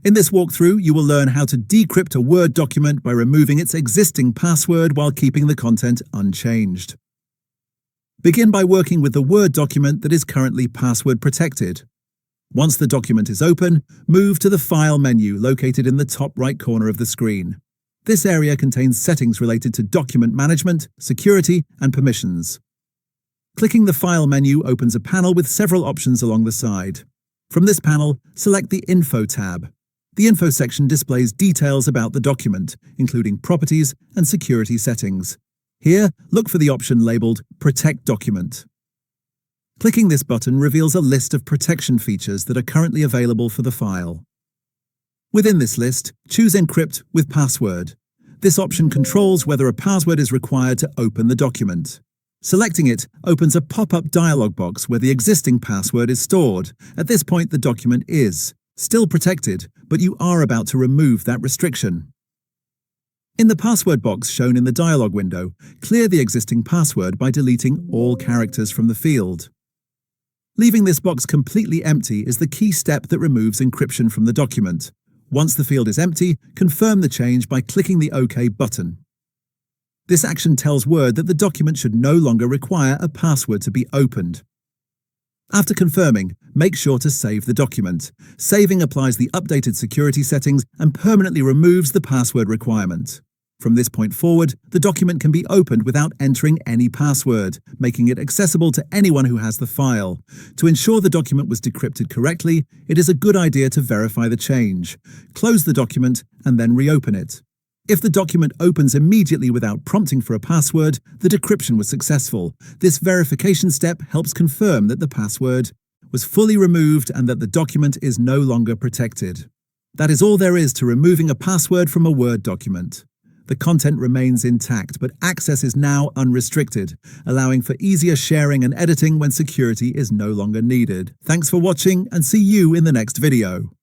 In this walkthrough, you will learn how to decrypt a Word document by removing its existing password while keeping the content unchanged. Begin by working with the Word document that is currently password protected. Once the document is open, move to the File menu located in the top right corner of the screen. This area contains settings related to document management, security, and permissions. Clicking the File menu opens a panel with several options along the side. From this panel, select the Info tab. The Info section displays details about the document, including properties and security settings. Here, look for the option labeled Protect Document. Clicking this button reveals a list of protection features that are currently available for the file. Within this list, choose Encrypt with Password. This option controls whether a password is required to open the document. Selecting it opens a pop-up dialog box where the existing password is stored. At this point, the document is still protected, but you are about to remove that restriction. In the password box shown in the dialog window, clear the existing password by deleting all characters from the field. Leaving this box completely empty is the key step that removes encryption from the document. Once the field is empty, confirm the change by clicking the OK button. This action tells Word that the document should no longer require a password to be opened. After confirming, make sure to save the document. Saving applies the updated security settings and permanently removes the password requirement. From this point forward, the document can be opened without entering any password, making it accessible to anyone who has the file. To ensure the document was decrypted correctly, it is a good idea to verify the change. Close the document and then reopen it. If the document opens immediately without prompting for a password, the decryption was successful. This verification step helps confirm that the password was fully removed and that the document is no longer protected. That is all there is to removing a password from a Word document. The content remains intact, but access is now unrestricted, allowing for easier sharing and editing when security is no longer needed. Thanks for watching, and see you in the next video.